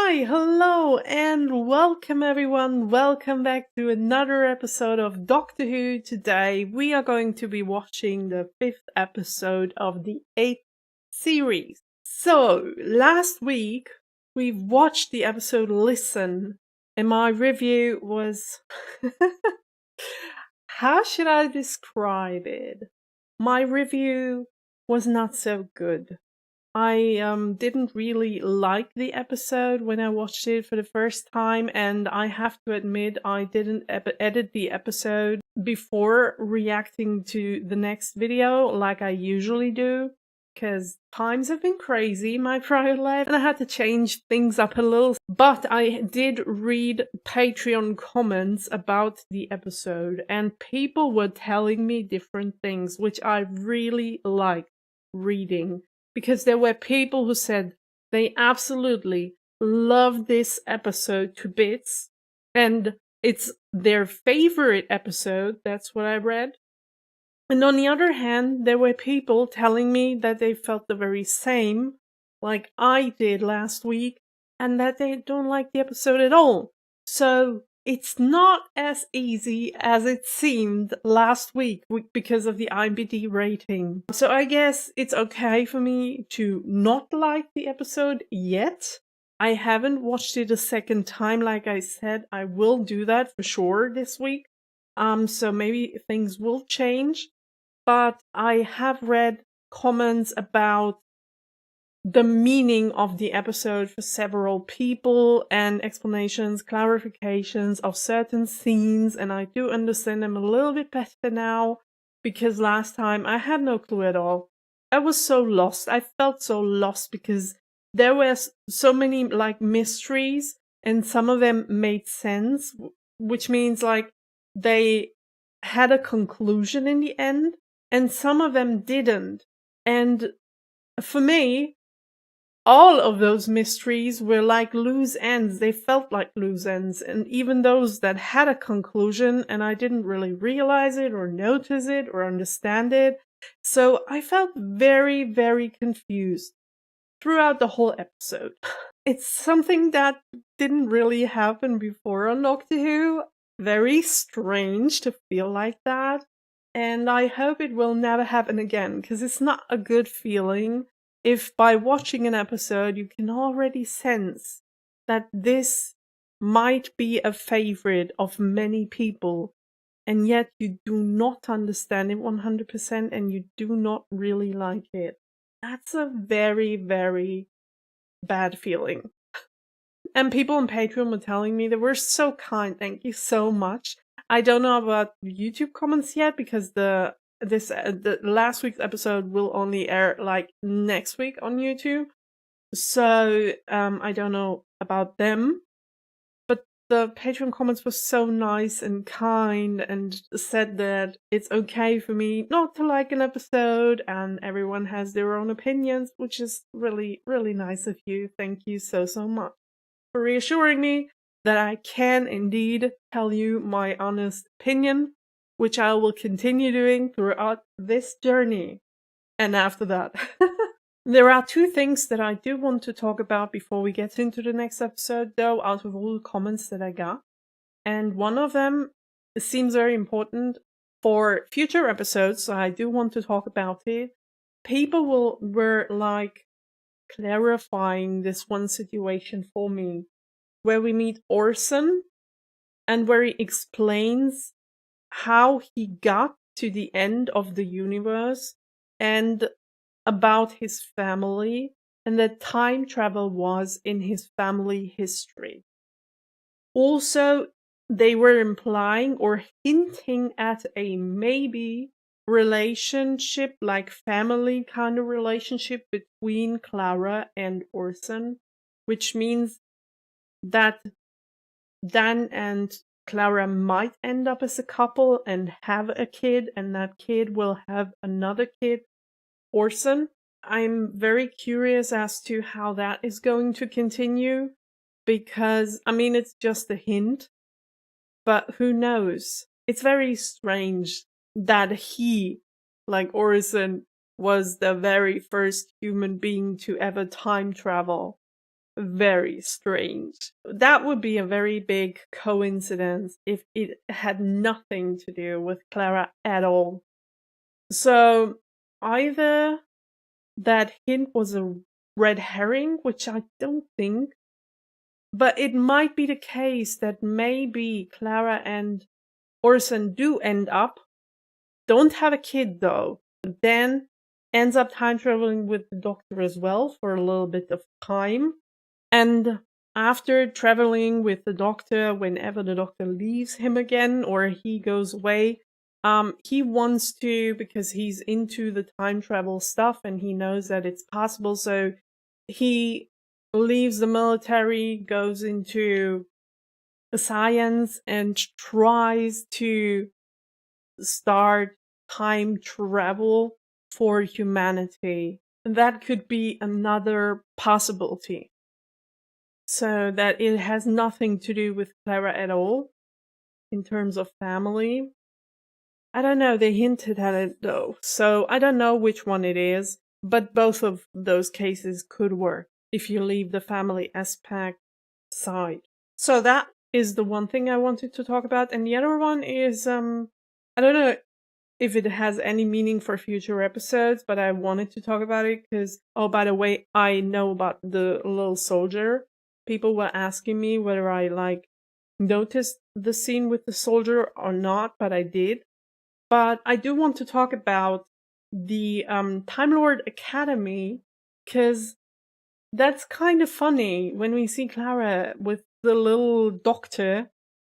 Hi, hello, and welcome everyone. Welcome back to another episode of Doctor Who. Today we are going to be watching the 5th episode of the 8th series. So, last week we watched the episode Listen, and my review was... How should I describe it? My review was not so good. I didn't really like the episode when I watched it for the first time, and I have to admit I didn't edit the episode before reacting to the next video like I usually do, because times have been crazy in my prior life and I had to change things up a little. But I did read Patreon comments about the episode, and people were telling me different things, which I really liked reading. Because there were people who said they absolutely love this episode to bits, and it's their favorite episode, that's what I read. And on the other hand, there were people telling me that they felt the very same, like I did last week, and that they don't like the episode at all. So it's not as easy as it seemed last week because of the IMDb rating. So I guess it's okay for me to not like the episode yet. I haven't watched it a second time, like I said. I will do that for sure this week. So maybe things will change. But I have read comments about the meaning of the episode for several people and explanations, clarifications of certain scenes, and I do understand them a little bit better now, because last time I had no clue at all. I was so lost. I felt so lost because there were so many like mysteries, and some of them made sense, which means like they had a conclusion in the end, and some of them didn't. And for me, all of those mysteries were like loose ends. They felt like loose ends. And even those that had a conclusion and I didn't really realize it or notice it or understand it. So I felt very, very confused throughout the whole episode. It's something that didn't really happen before on Doctor Who. Very strange to feel like that. And I hope it will never happen again, because it's not a good feeling if by watching an episode you can already sense that this might be a favorite of many people, and yet you do not understand it 100% and you do not really like it. That's a very, very bad feeling. And people on Patreon were telling me they were so kind. Thank you so much. I don't know about YouTube comments yet because the last week's episode will only air like next week on YouTube. So I don't know about them. But the Patreon comments were so nice and kind and said that it's okay for me not to like an episode and everyone has their own opinions, which is really, really nice of you. Thank you so, so much for reassuring me that I can indeed tell you my honest opinion, which I will continue doing throughout this journey. And after that. There are two things that I do want to talk about before we get into the next episode, though, out of all the comments that I got. And one of them seems very important for future episodes, so I do want to talk about it. People were like clarifying this one situation for me, where we meet Orson and where he explains how he got to the end of the universe and about his family, and that time travel was in his family history. Also, they were implying or hinting at a maybe relationship, like family kind of relationship between Clara and Orson, which means that Dan and Clara might end up as a couple and have a kid, and that kid will have another kid, Orson. I'm very curious as to how that is going to continue, because, I mean, it's just a hint, but who knows? It's very strange that he, like Orson, was the very first human being to ever time travel. very strange. That would be a very big coincidence if it had nothing to do with Clara at all. So either that hint was a red herring, which I don't think, but it might be the case that maybe Clara and Orson do end up, don't have a kid though, but then ends up time traveling with the Doctor as well for a little bit of time. And after traveling with the Doctor, whenever the Doctor leaves him again or he goes away, he wants to, because he's into the time travel stuff and he knows that it's possible, so he leaves the military, goes into science, and tries to start time travel for humanity. That could be another possibility. So that it has nothing to do with Clara at all in terms of family. I don't know, they hinted at it though, so I don't know which one it is, but both of those cases could work if you leave the family aspect aside. So that is the one thing I wanted to talk about, and the other one is, I don't know if it has any meaning for future episodes, but I wanted to talk about it because, oh, by the way, I know about the little soldier. People were asking me whether I noticed the scene with the soldier or not, but I did. But I do want to talk about the Time Lord Academy, because that's kind of funny when we see Clara with the little doctor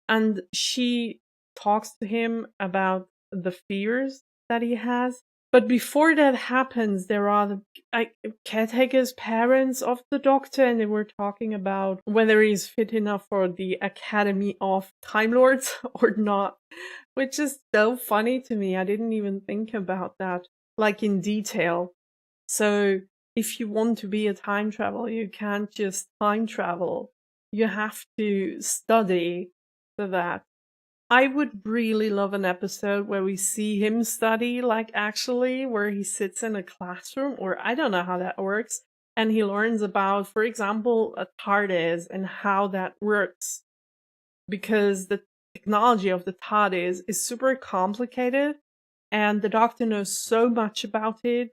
and she talks to him about the fears that he has. But before that happens, there are the caretaker's parents of the Doctor, and they were talking about whether he's fit enough for the Academy of Time Lords or not, which is so funny to me. I didn't even think about that, in detail. So if you want to be a time traveler, you can't just time travel. You have to study for that. I would really love an episode where we see him study, actually, where he sits in a classroom, or I don't know how that works, and he learns about, for example, a TARDIS and how that works. Because the technology of the TARDIS is super complicated, and the Doctor knows so much about it.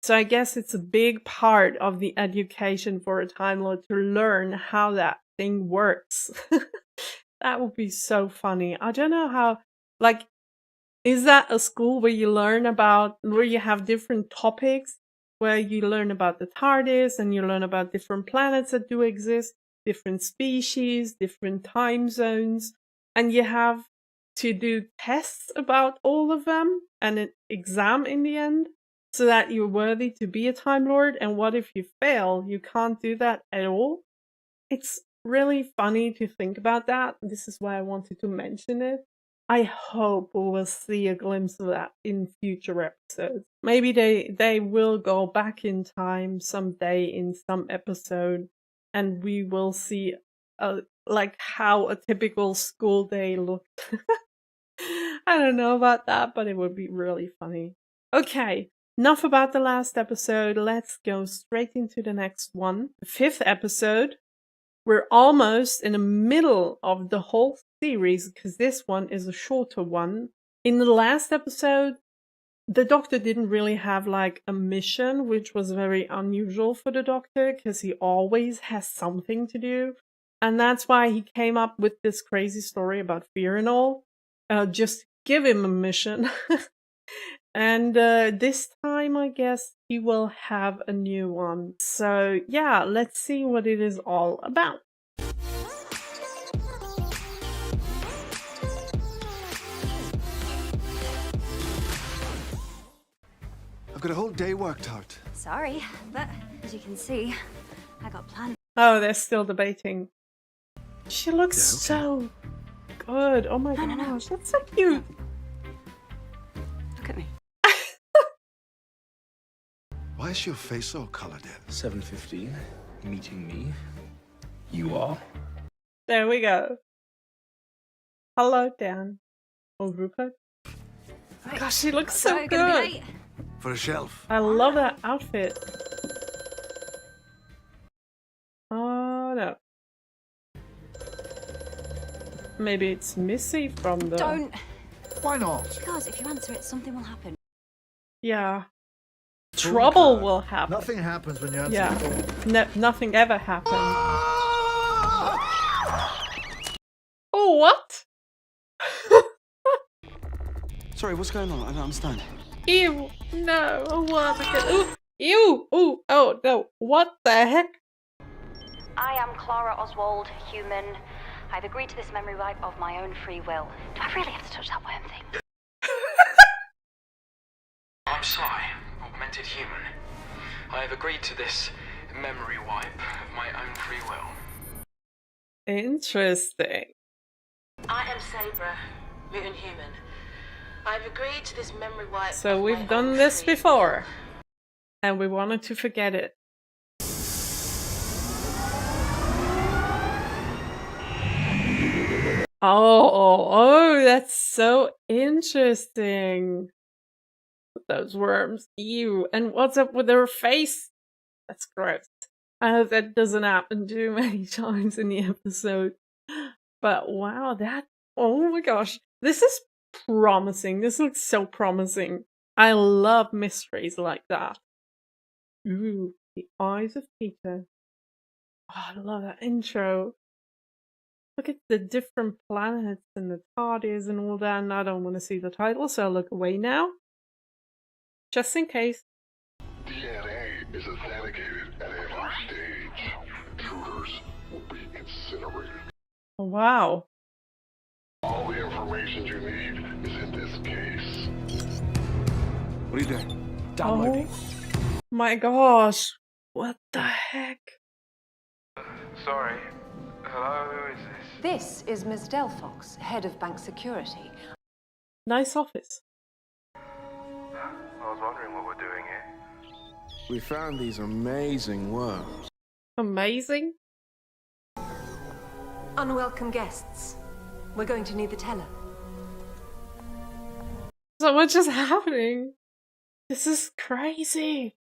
So I guess it's a big part of the education for a Time Lord to learn how that thing works. That would be so funny. I don't know how, is that a school where you have different topics, where you learn about the TARDIS and you learn about different planets that do exist, different species, different time zones, and you have to do tests about all of them and an exam in the end so that you're worthy to be a Time Lord? And what if you fail? You can't do that at all? It's really funny to think about that. This is why I wanted to mention it. I hope we will see a glimpse of that in future episodes. Maybe they will go back in time someday in some episode, and we will see how a typical school day looked. I don't know about that, but it would be really funny. Okay, enough about the last episode. Let's go straight into the next one. The 5th episode. We're almost in the middle of the whole series, because this one is a shorter one. In the last episode, the Doctor didn't really have a mission, which was very unusual for the Doctor, because he always has something to do. And that's why he came up with this crazy story about fear and all. Just give him a mission. And this time, I guess, he will have a new one. So yeah, let's see what it is all about. I've got a whole day worked out. Sorry, but as you can see, I got plans. Oh, they're still debating. She looks so good. Oh my gosh, that's so cute. Look at me. Why is your face all coloured in? 7:15, meeting me. You are. There we go. Hello, Dan. Or Rupert. Right. Gosh, she looks so Gonna be good. late. For a shelf. I love that outfit. Oh, know. Maybe it's Missy from the... Don't. Why not? Because if you answer it, something will happen. Yeah. Trouble Clark. will happen. Nothing happens when you answer Yeah. the phone. Nothing ever happens. Oh, what? Sorry, what's going on? I don't understand. Ew. No. Oh, what? Ooh. Ew. Ooh. Oh, no. What the heck? I am Clara Oswald, human. I've agreed to this memory wipe of my own free will. Do I really have to touch that worm thing? I'm Sai, augmented human. I have agreed to this memory wipe of my own free will. Interesting. I am Sabra, mutant human. I've agreed to this memory wipe. So of we've my done own this free before. And we wanted to forget it. Oh, that's so interesting. Those worms. Ew. And what's up with their face? That's gross. I hope that doesn't happen too many times in the episode. But wow, oh my gosh. This is promising. This looks so promising. I love mysteries like that. Ooh, the eyes of Peter. Oh, I love that intro. Look at the different planets and the TARDIS and all that, and I don't want to see the title, so I'll look away now. Just in case. DNA is authenticated at every stage. Intruders will be incinerated. Oh, wow. All the information you need is in this case. What are you doing? Downloading. Oh my gosh. What the heck? Sorry. Hello, who is this? This is Ms. Delphox, head of bank security. Nice office. I was wondering what we're doing here. We found these amazing worms. Amazing. Unwelcome guests. We're going to need the teller. So much is happening. This is crazy.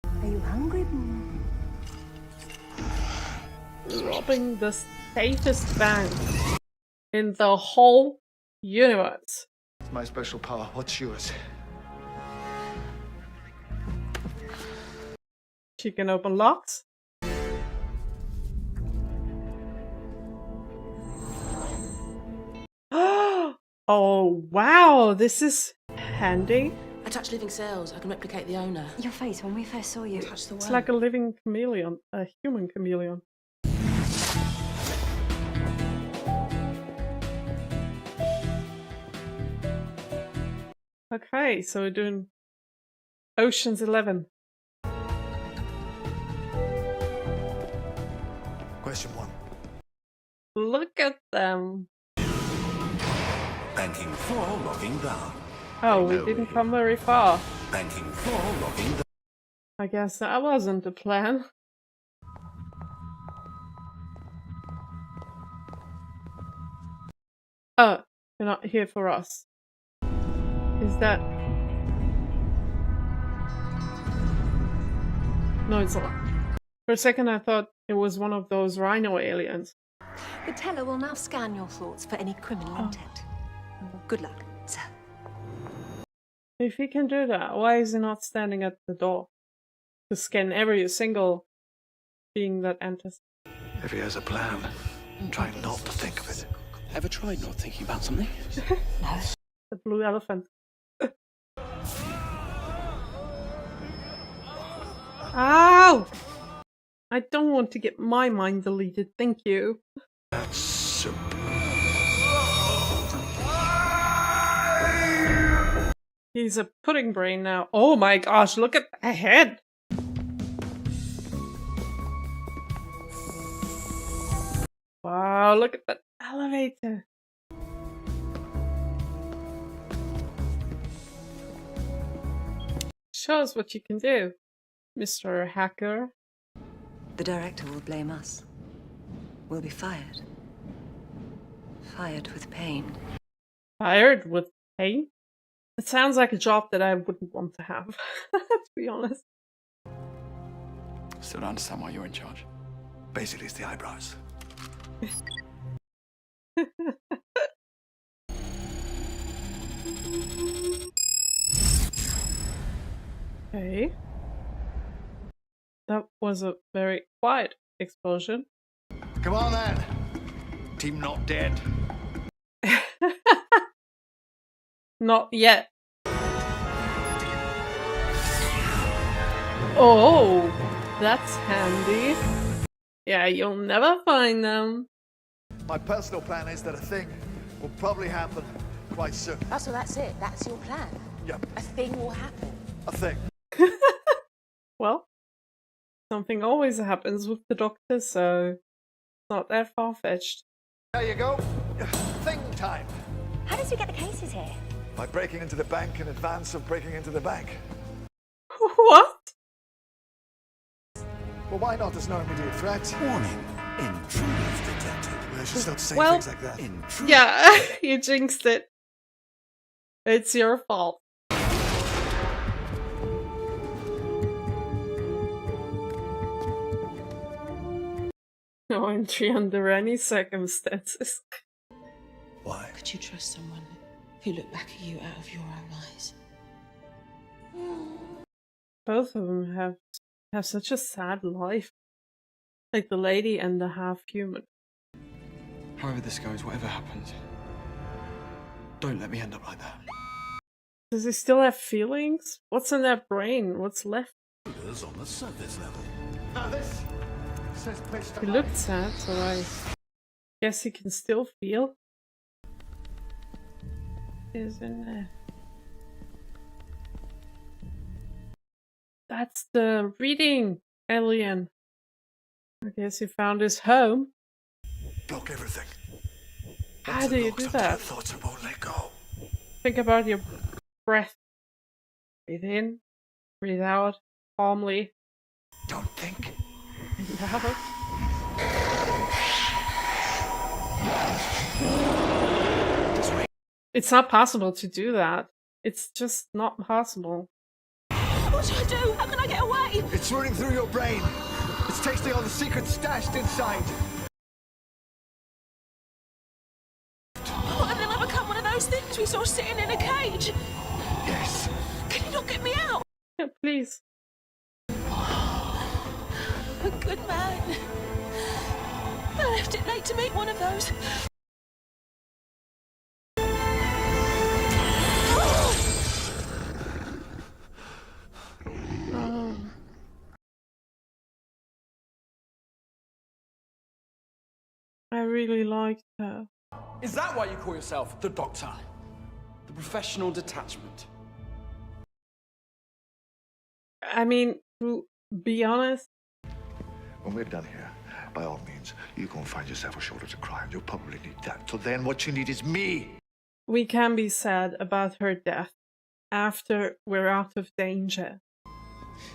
Are you hungry? Robbing the safest bank in the whole universe. It's my special power. What's yours? She can open locks. Oh wow, this is handy. I touch living cells. I can replicate the owner. Your face when we first saw you. Touch the It's worm. like a living chameleon, a human chameleon. Okay, so we're doing Ocean's 11. Question 1. Look at them. Banking 4 logging down. Oh, we didn't come very far. Banking 4 logging down. I guess that wasn't the plan. Oh, you're not here for us. Is that... No, it's not. For a second I thought it was one of those rhino aliens. The teller will now scan your thoughts for any criminal intent. Good luck, sir. If he can do that, why is he not standing at the door to scan every single being that enters? If he has a plan, try not to think of it. Ever tried not thinking about something? No. The blue elephant. Ow! I don't want to get my mind deleted, thank you. That's soup. He's a pudding brain now. Oh my gosh, look at the head! Wow, look at that elevator. Show us what you can do, Mr. Hacker. The director will blame us. We'll be fired. Fired with pain. Fired with pain? It sounds like a job that I wouldn't want to have, to be honest. Still don't understand why you're in charge. Basically, it's the eyebrows. Okay. That was a very quiet explosion. Come on then. Team not dead. Not yet. Oh, that's handy. Yeah, you'll never find them. My personal plan is that a thing will probably happen quite soon. Oh, so that's it. That's your plan. Yep. A thing will happen. A thing. Well, something always happens with the Doctor, so it's not that far-fetched. There you go. Thing time. How did you get the cases here? By breaking into the bank in advance of breaking into the bank. What? Well, why not? There's no immediate threat. Warning. Intruders detected. I should stop saying Well, things like that. Intruder. Yeah, you jinxed it. It's your fault. No entry under any circumstances. Why? Could you trust someone who looked back at you out of your own eyes? Both of them have such a sad life. Like the lady and the half-human. However this goes, whatever happens, don't let me end up like that. Does he still have feelings? What's in that brain? What's left? Intruders on the surface level. Now this says place to He looked sad, so I guess he can still feel. Isn't it? That's the reading alien. I guess he found his home. block everything. How do you do that? Thoughts that won't let go. Think about your breath. Breathe in, breathe out, calmly. Don't think. Breathe out. It's not possible to do that. It's just not possible. What do I do? How can I get away? It's running through your brain. It's tasting all the secrets stashed inside. What, and then I become one of those things we saw sitting in a cage? Yes. Can you not get me out? Yeah, please. A good man. I left it late to meet one of those. I really liked her. Is that why you call yourself the Doctor? The professional detachment? I mean, to be honest, When we're done here, by all means, you go and find yourself a shoulder to cry on. You'll probably need that. So then what you need is me. we can be sad about her death after we're out of danger.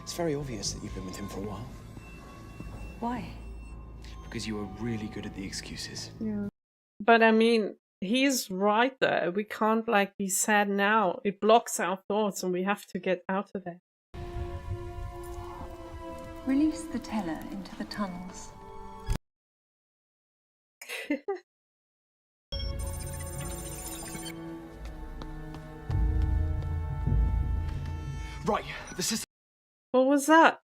It's very obvious that you've been with him for a while. Why? Because you were really good at the excuses. Yeah. But I mean, he's right there. We can't like be sad now. It blocks our thoughts and we have to get out of there. Release the teller into the tunnels. Right, this is... What was that?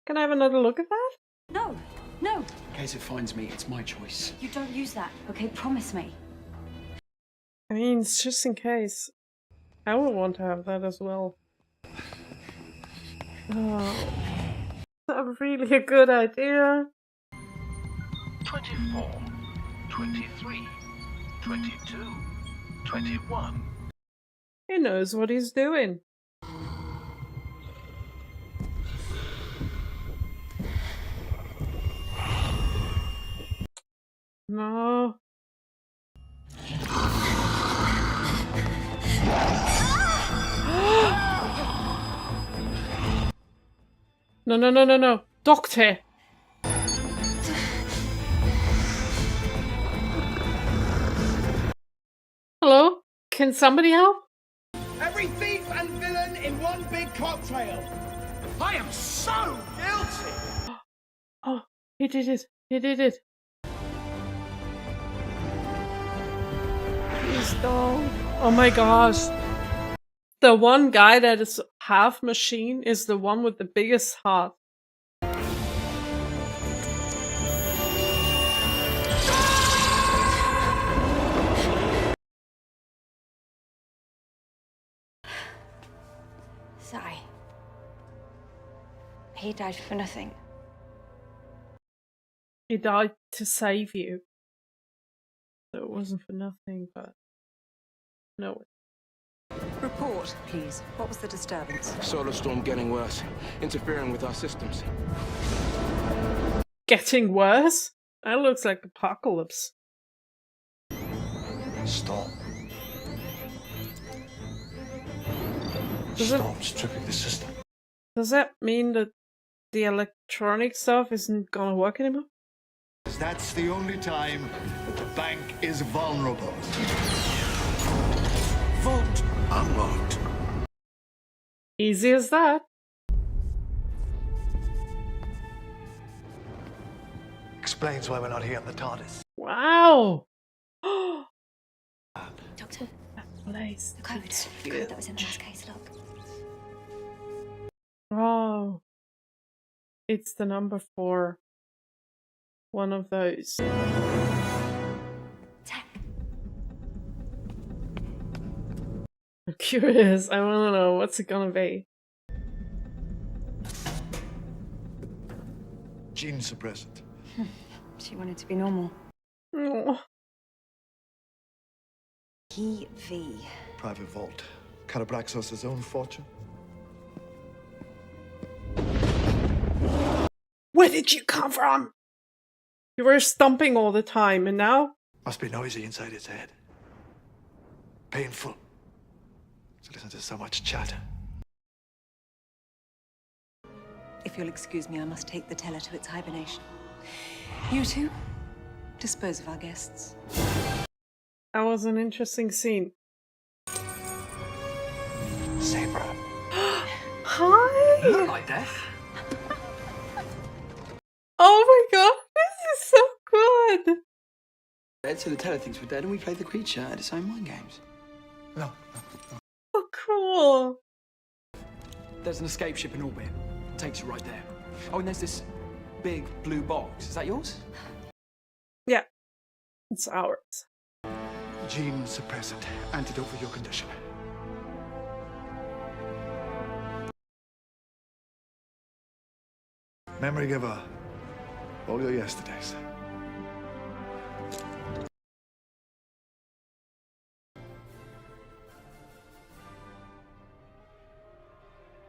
Can I have another look at that? No, no, In case it finds me, it's my choice. you don't use that, okay? Promise me. I mean, it's just in case. I would want to have that as well. Oh, that's really a good idea. 24, 23, 22, 21. He knows what he's doing. No. No, no, no, no, no. Doctor! Hello? Can somebody help? Every thief and villain in one big cocktail. I am so guilty. Oh, he did it. He did it. Please don't. Oh my gosh. The one guy that is half machine is the one with the biggest heart. Sorry. He died for nothing. He died to save you. So it wasn't for nothing, but no. Report, please. What was the disturbance? Solar storm getting worse, interfering with our systems. Getting worse? That looks like apocalypse. Storm. Does it- Storm's tripping the system. Does that mean that the electronic stuff isn't gonna work anymore? That's the only time that the bank is vulnerable. Vault unlocked. Easy as that. Explains why we're not here in the TARDIS. Wow. Doctor, That place. the code. The code that was in the last case, look. Oh. It's the number 4. One of those. Tech. I'm curious. I wanna know what's it gonna be. Gene suppressant. She wanted to be normal. Oh. PV. Private vault. Carabraxos' own fortune. Where did you come from? You were stomping all the time, and now? Must be noisy inside his head. Painful. To listen to so much chatter. If you'll excuse me, I must take the teller to its hibernation. You two, dispose of our guests. That was an interesting scene. Sabra. Hi! You look like death. Oh my god, this is so good! So the teller thinks we're dead and we play the creature at its own mind games. No. Oh, cool. There's an escape ship in orbit. Takes you right there. Oh, and there's this big blue box. Is that yours? Yeah, it's ours. Gene suppressant. Antidote for your condition. Memory giver. All your yesterdays.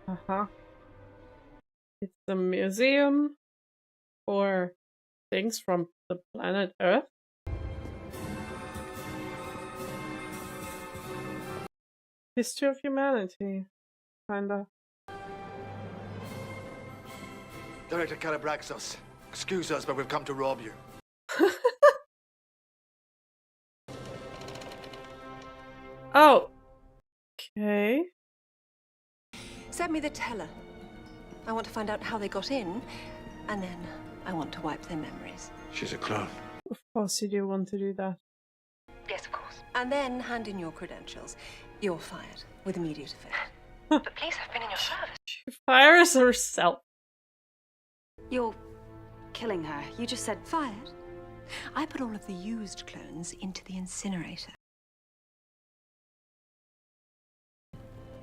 Uh-huh. It's the museum for things from the planet Earth. History of humanity, kinda. Director Carabraxos, excuse us, but we've come to rob you. Oh. Okay. Send me the teller. I want to find out how they got in, and then I want to wipe their memories. She's a clone. Of course you do want to do that. Yes, of course. And then hand in your credentials. You're fired with immediate effect. The police have been in your service. She fires herself. You're killing her. You just said Fired? I put all of the used clones into the incinerator.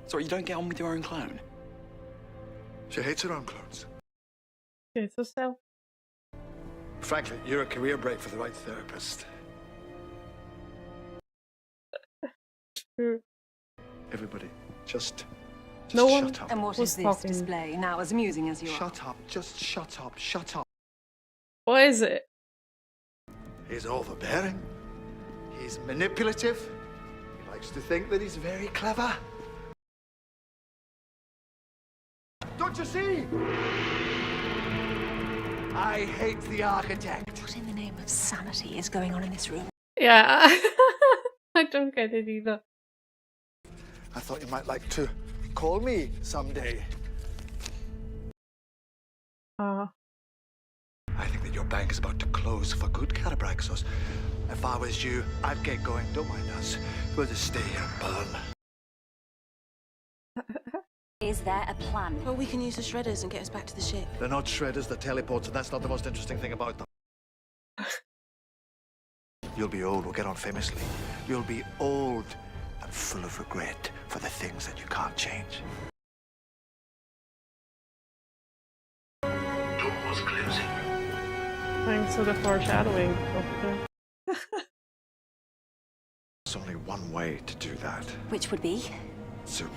Sorry, you don't get on with your own clone? She hates her own clones. It's herself. Frankly, you're a career break for the right therapist. True. Everybody, just No one shut up. And what was is this talking. display? Now, as amusing as you are. Shut up. Just shut up. Shut up. What is it? He's overbearing. He's manipulative. He likes to think that he's very clever. Don't you see? I hate the architect. What in the name of sanity is going on in this room? Yeah. I don't get it either. I thought you might like to call me someday. Uh, I think that your bank is about to close for good, Carabraxos. If I was you, I'd get going. Don't mind us. We'll just stay here and burn. Is there a plan? Well, we can use the shredders and get us back to the ship. They're not shredders, they're teleports, and that's not the most interesting thing about them. You'll be old, we'll get on famously. You'll be old and full of regret for the things that you can't change. Doors closing. Thanks for the foreshadowing, Doctor. There's only one way to do that. Which would be? Soup.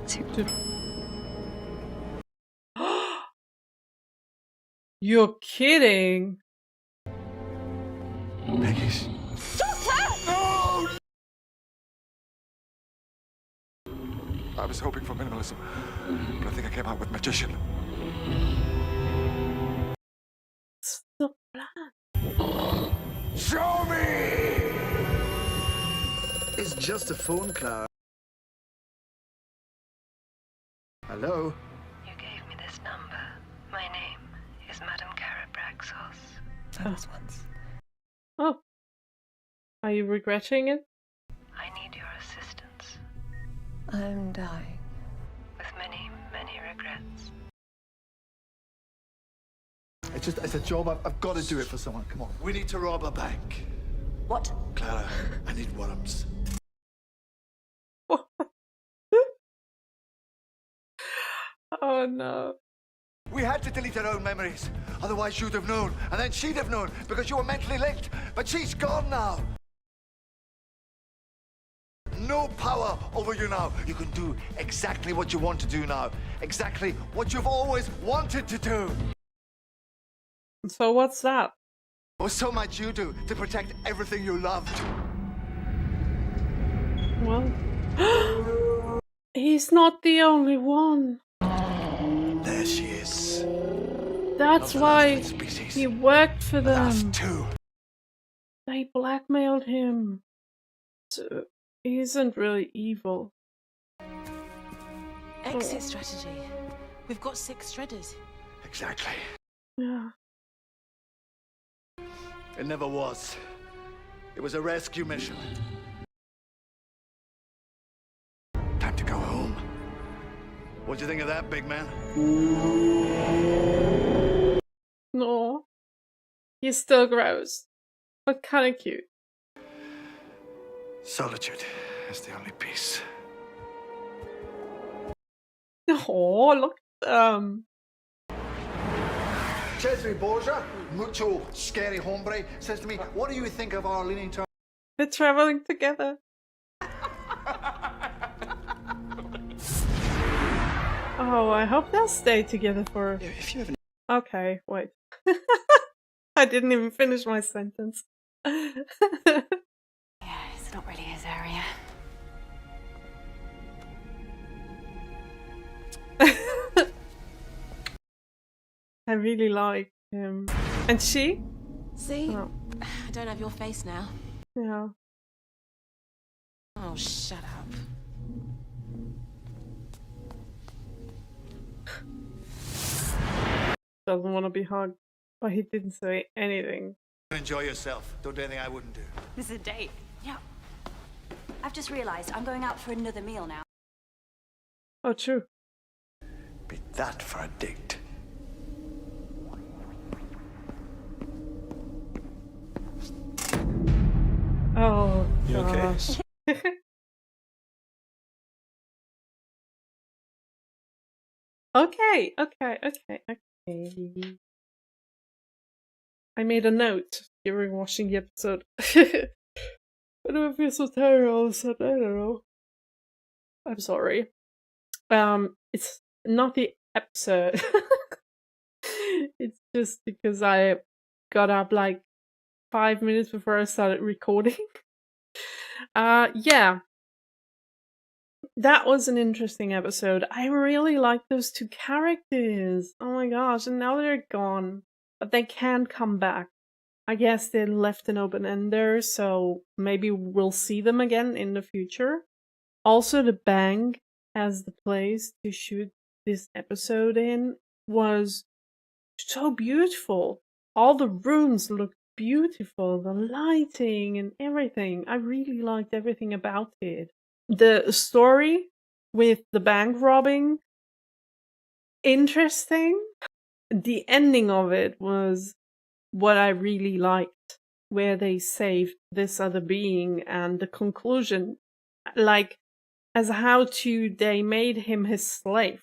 Soup. You're kidding. Peggy's. Doctor! No! I was hoping for minimalism, but I think I came out with magician. The plan. Show me! It's just a phone, Clara. Hello? You gave me this number. My name is Madame Carabraxos. That was once. Oh. Are you regretting it? I need your assistance. I'm dying. With many, many regrets. It's a job. I've got to do it for someone. Come on. We need to rob a bank. What? Clara, I need worms. Oh no. We had to delete our own memories. Otherwise you'd have known. And then she'd have known because you were mentally linked. But she's gone now. No power over you now. You can do exactly what you want to do now. Exactly what you've always wanted to do. So what's that? Or so much you do to protect everything you loved. Well, he's not the only one. There she is. That's why he worked for them. Last two. They blackmailed him. So he isn't really evil. Exit strategy. We've got 6 shredders. Exactly. Yeah. It never was. It was a rescue mission. Time to go home. What do you think of that, big man? No. He's still gross. But kinda cute. Solitude is the only peace. Oh, look at them. Cesare Borgia, mucho scary hombre, says to me, what do you think of our leaning towards? They're traveling together. Oh, I hope they'll stay together for... If you ever... Okay, wait. I didn't even finish my sentence. Yeah, it's not really his area. I really like him. And she? See? Oh. I don't have your face now. Yeah. Oh, shut up. Doesn't want to be hugged. But he didn't say anything. Enjoy yourself. Don't do anything I wouldn't do. This is a date. Yeah. I've just realised I'm going out for another meal now. Oh, true. Be that for a date. Oh, You okay? gosh. Okay. I made a note during watching the episode. I don't feel so tired all of a sudden. I don't know. I'm sorry. It's not the episode. It's just because I got up like 5 minutes before I started recording. Yeah. That was an interesting episode. I really like those two characters. Oh my gosh, and now they're gone. But they can come back. I guess they left an open ender, so maybe we'll see them again in the future. Also, the bank as the place to shoot this episode in was so beautiful. All the rooms looked beautiful, the lighting and everything. I really liked everything about it. The story with the bank robbing, interesting. The ending of it was what I really liked, where they saved this other being, and the conclusion, like, as how to they made him his slave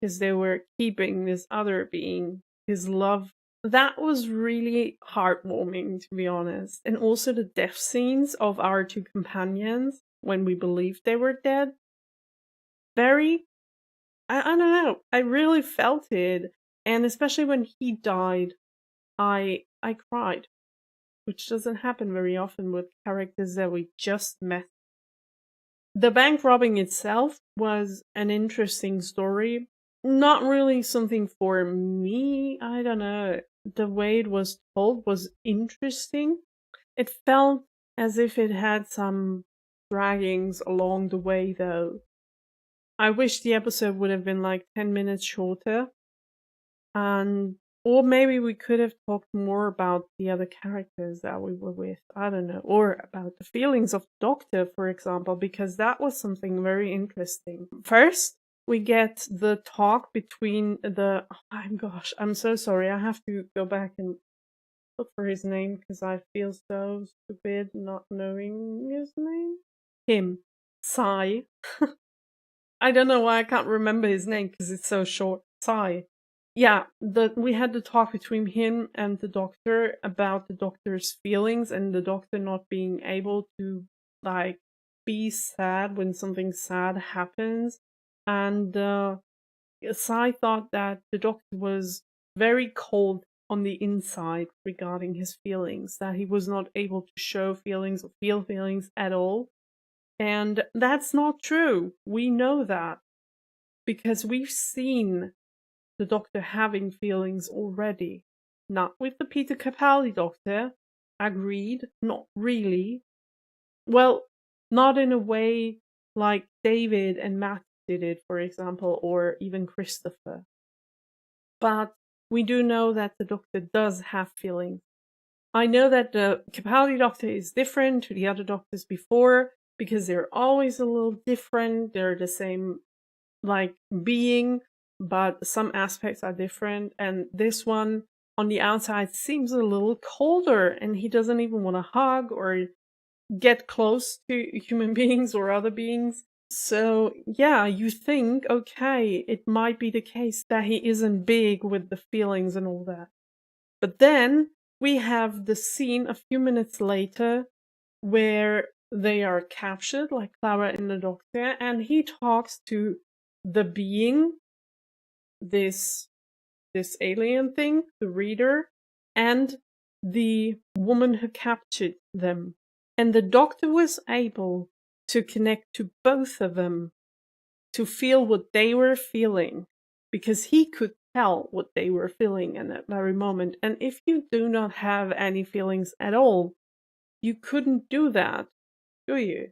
because they were keeping this other being, his love. That was really heartwarming, to be honest. And also the death scenes of our two companions when we believed they were dead. Very, I don't know, I really felt it. And especially when he died, I cried, which doesn't happen very often with characters that we just met. The bank robbing itself was an interesting story. Not really something for me, I don't know. The way it was told was interesting. It felt as if it had some draggings along the way, though. I wish the episode would have been like 10 minutes shorter. Or maybe we could have talked more about the other characters that we were with. I don't know. Or about the feelings of the Doctor, for example, because that was something very interesting. First, we get the talk between the... Oh my gosh, I'm so sorry. I have to go back and look for his name because I feel so stupid not knowing his name. Him. Sai. I don't know why I can't remember his name because it's so short. Sai. Yeah, we had the talk between him and the Doctor about the Doctor's feelings and the Doctor not being able to, like, be sad when something sad happens. And Sai thought that the Doctor was very cold on the inside regarding his feelings, that he was not able to show feelings or feel feelings at all. And that's not true. We know that because we've seen the Doctor having feelings already. Not with the Peter Capaldi Doctor. Agreed. Not really. Well, not in a way like David and Matt did it, for example, or even Christopher. But we do know that the Doctor does have feelings. I know that the Capaldi Doctor is different to the other Doctors before, because they're always a little different. They're the same, like, being, but some aspects are different. And this one, on the outside, seems a little colder, and he doesn't even want to hug or get close to human beings or other beings. So, yeah, you think, okay, it might be the case that he isn't big with the feelings and all that. But then we have the scene a few minutes later where they are captured, like Clara and the Doctor, and he talks to the being, this alien thing, the reader, and the woman who captured them. And the Doctor was able to connect to both of them, to feel what they were feeling, because he could tell what they were feeling in that very moment. And if you do not have any feelings at all, you couldn't do that, do you?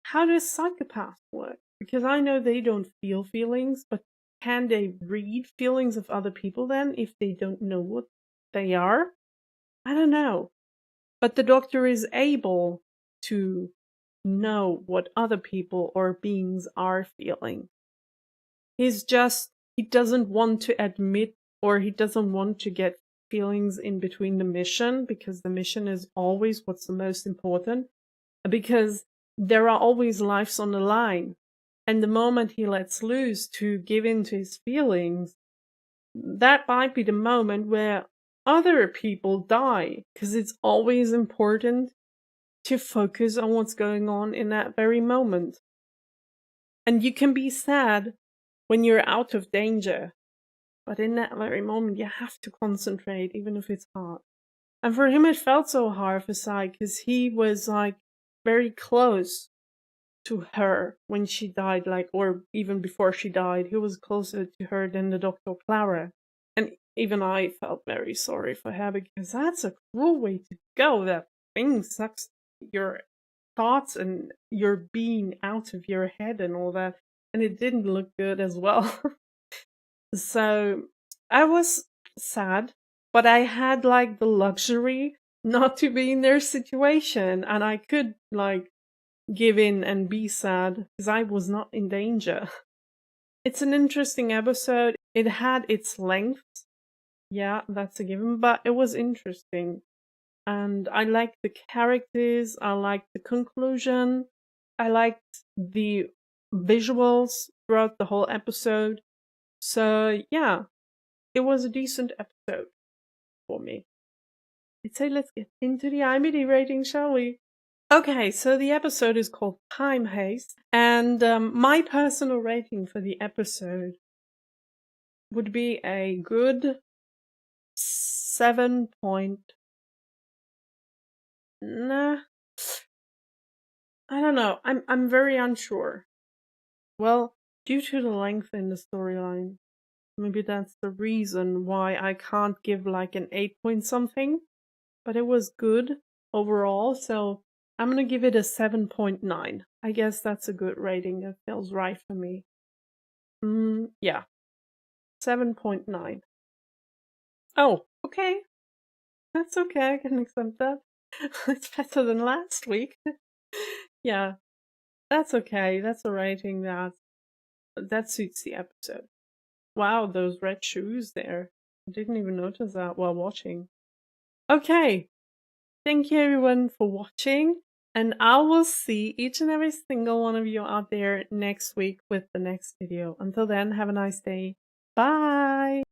How does psychopaths work? Because I know they don't feel feelings, but can they read feelings of other people then if they don't know what they are? I don't know. But the Doctor is able to know what other people or beings are feeling. He doesn't want to admit, or he doesn't want to get feelings in between the mission, because the mission is always what's the most important. Because there are always lives on the line. And the moment he lets loose to give in to his feelings, that might be the moment where other people die. Because it's always important to focus on what's going on in that very moment. And you can be sad when you're out of danger. But in that very moment, you have to concentrate, even if it's hard. And for him, it felt so hard for Sai, because he was, like, very close to her when she died, like, or even before she died. He was closer to her than the Dr. Clara. And even I felt very sorry for her, because that's a cruel way to go. That thing sucks your thoughts and your being out of your head and all that. And it didn't look good as well. So I was sad, but I had like the luxury not to be in their situation, and I could like give in and be sad because I was not in danger. It's an interesting episode. It had its lengths. Yeah, that's a given, but it was interesting. And I liked the characters, I liked the conclusion, I liked the visuals throughout the whole episode. So yeah, it was a decent episode for me. I'd say let's get into the IMDb rating, shall we? Okay, so the episode is called Time Heist, and my personal rating for the episode would be a good 7. Nah, I don't know. I'm very unsure. Well, due to the length in the storyline, maybe that's the reason why I can't give like an 8 point something. But it was good overall, so I'm gonna give it a 7.9. I guess that's a good rating. That feels right for me. Yeah, 7.9. Oh, okay. That's okay. I can accept that. It's better than last week. Yeah, that's okay. That's a rating that suits the episode. Wow, those red shoes there. I didn't even notice that while watching. Okay. Thank you everyone for watching, and I will see each and every single one of you out there next week with the next video. Until then, have a nice day. Bye!